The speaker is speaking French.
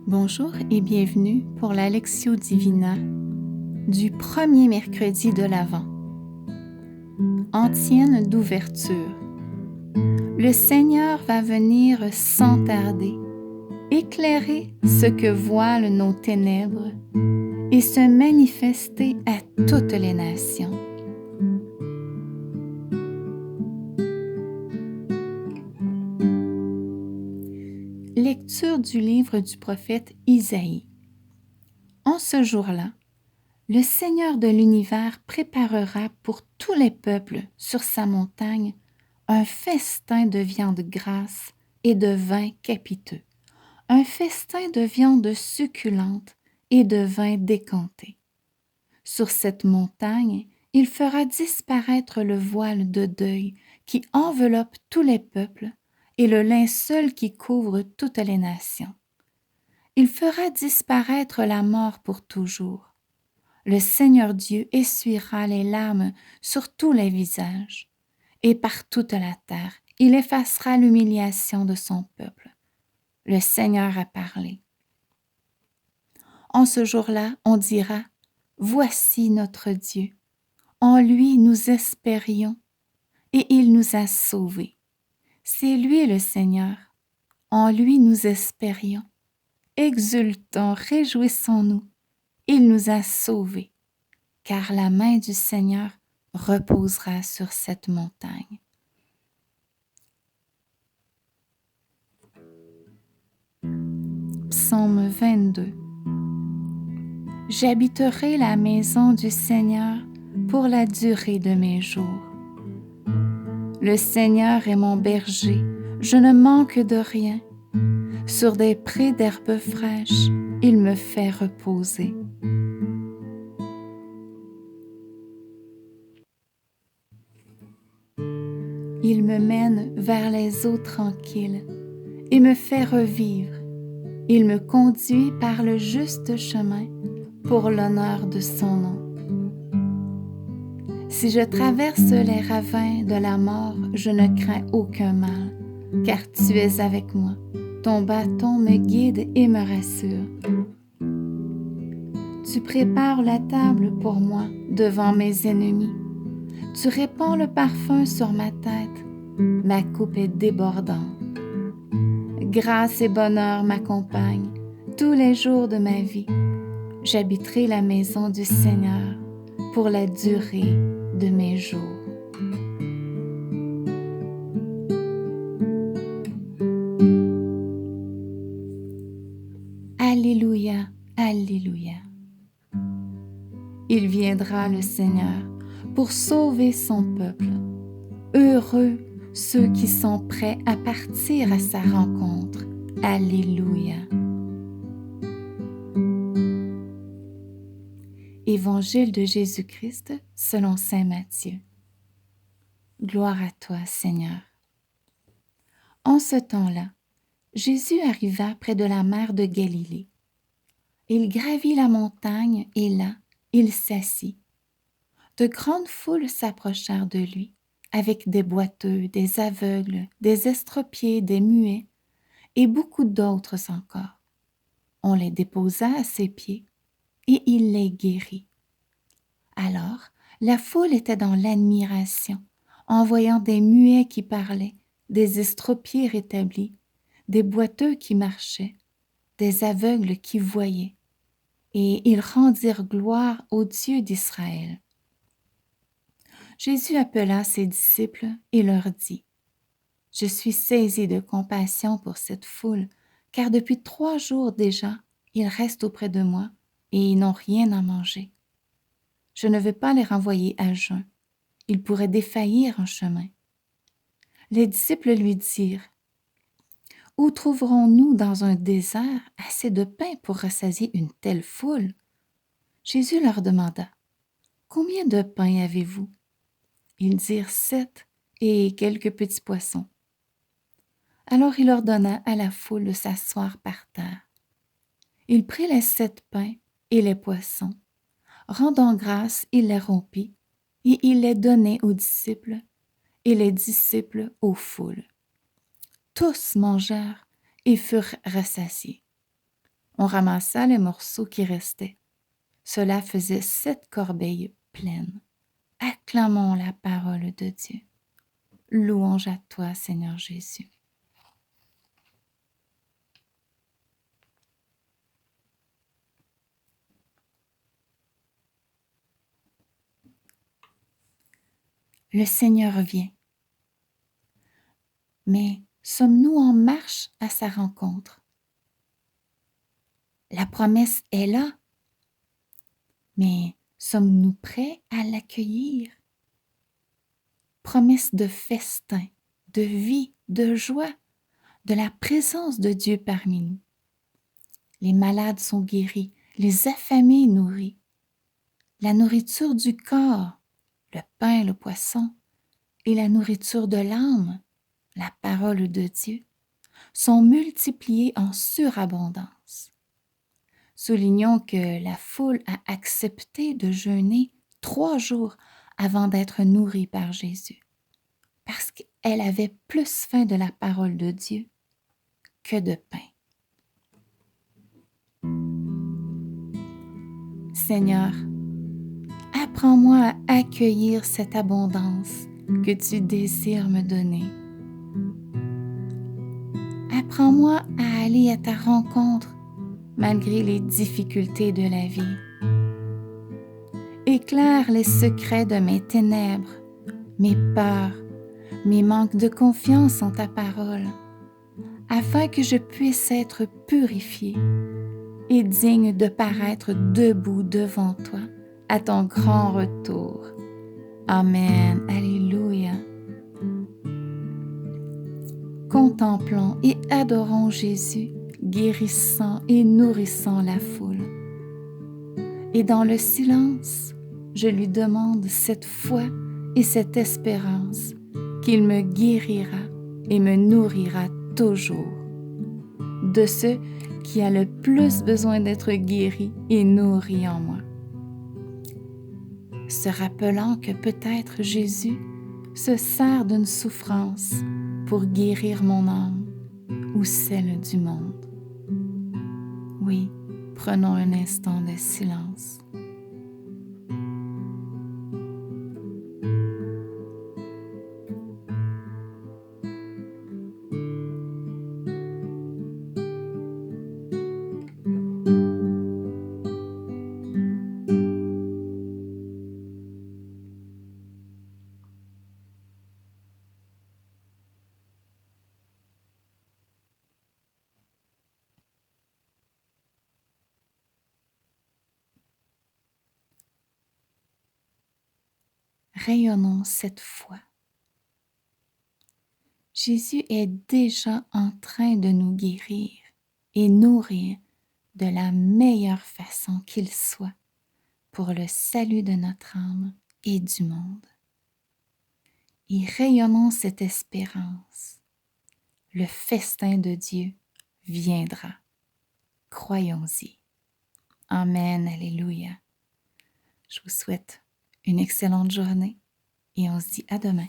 Bonjour et bienvenue pour la Lectio Divina du premier mercredi de l'Avent. Antienne d'ouverture. Le Seigneur va venir sans tarder, éclairer ce que voilent nos ténèbres et se manifester à toutes les nations. Lecture du livre du prophète Isaïe. En ce jour-là, le Seigneur de l'univers préparera pour tous les peuples sur sa montagne un festin de viande grasse et de vin capiteux, un festin de viande succulente et de vin décanté. Sur cette montagne, il fera disparaître le voile de deuil qui enveloppe tous les peuples et le linceul qui couvre toutes les nations. Il fera disparaître la mort pour toujours. Le Seigneur Dieu essuiera les larmes sur tous les visages, et par toute la terre, il effacera l'humiliation de son peuple. Le Seigneur a parlé. En ce jour-là, on dira, « Voici notre Dieu. En lui nous espérions, et il nous a sauvés. C'est lui le Seigneur. En lui nous espérions. Exultons, réjouissons-nous. Il nous a sauvés. Car la main du Seigneur reposera sur cette montagne. » Psaume 22. J'habiterai la maison du Seigneur pour la durée de mes jours. Le Seigneur est mon berger, je ne manque de rien. Sur des prés d'herbes fraîches, il me fait reposer. Il me mène vers les eaux tranquilles et me fait revivre. Il me conduit par le juste chemin pour l'honneur de son nom. Si je traverse les ravins de la mort, je ne crains aucun mal, car tu es avec moi. Ton bâton me guide et me rassure. Tu prépares la table pour moi devant mes ennemis. Tu répands le parfum sur ma tête. Ma coupe est débordante. Grâce et bonheur m'accompagnent tous les jours de ma vie. J'habiterai la maison du Seigneur pour la durée de mes jours. Alléluia, Alléluia. Il viendra le Seigneur pour sauver son peuple. Heureux ceux qui sont prêts à partir à sa rencontre. Alléluia. Évangile de Jésus-Christ selon saint Matthieu. Gloire à toi, Seigneur. En ce temps-là, Jésus arriva près de la mer de Galilée. Il gravit la montagne et là, il s'assit. De grandes foules s'approchèrent de lui, avec des boiteux, des aveugles, des estropiés, des muets, et beaucoup d'autres encore. On les déposa à ses pieds, et il les guérit. Alors, la foule était dans l'admiration, en voyant des muets qui parlaient, des estropiés rétablis, des boiteux qui marchaient, des aveugles qui voyaient, et ils rendirent gloire au Dieu d'Israël. Jésus appela ses disciples et leur dit, « Je suis saisi de compassion pour cette foule, car depuis 3 jours déjà, ils restent auprès de moi et ils n'ont rien à manger. Je ne veux pas les renvoyer à jeun, ils pourraient défaillir en chemin. » Les disciples lui dirent, « Où trouverons-nous dans un désert assez de pain pour rassasier une telle foule? » Jésus leur demanda, « Combien de pains avez-vous? » Ils dirent 7 et quelques petits poissons. Alors il ordonna à la foule de s'asseoir par terre. Il prit les 7 pains et les poissons. Rendant grâce, il les rompit et il les donnait aux disciples et les disciples aux foules. Tous mangèrent et furent rassasiés. On ramassa les morceaux qui restaient. Cela faisait 7 corbeilles pleines. Acclamons la parole de Dieu. Louange à toi, Seigneur Jésus. Le Seigneur vient. Mais sommes-nous en marche à sa rencontre? La promesse est là, mais sommes-nous prêts à l'accueillir? Promesse de festin, de vie, de joie, de la présence de Dieu parmi nous. Les malades sont guéris, les affamés nourris. La nourriture du corps, le pain, le poisson, et la nourriture de l'âme, la parole de Dieu, sont multipliées en surabondance. Soulignons que la foule a accepté de jeûner 3 jours avant d'être nourrie par Jésus, parce qu'elle avait plus faim de la parole de Dieu que de pain. Seigneur, apprends-moi à accueillir cette abondance que tu désires me donner. Apprends-moi à aller à ta rencontre malgré les difficultés de la vie. Éclaire les secrets de mes ténèbres, mes peurs, mes manques de confiance en ta parole, afin que je puisse être purifié et digne de paraître debout devant toi à ton grand retour. Amen. Alléluia. Contemplons et adorons Jésus, guérissant et nourrissant la foule. Et dans le silence, je lui demande cette foi et cette espérance qu'il me guérira et me nourrira toujours. De ce qui a le plus besoin d'être guéri et nourri en moi. Se rappelant que peut-être Jésus se sert d'une souffrance pour guérir mon âme ou celle du monde. Oui, prenons un instant de silence. Rayonnons cette foi. Jésus est déjà en train de nous guérir et nourrir de la meilleure façon qu'il soit pour le salut de notre âme et du monde. Et rayonnons cette espérance. Le festin de Dieu viendra. Croyons-y. Amen. Alléluia. Je vous souhaite une excellente journée et on se dit à demain.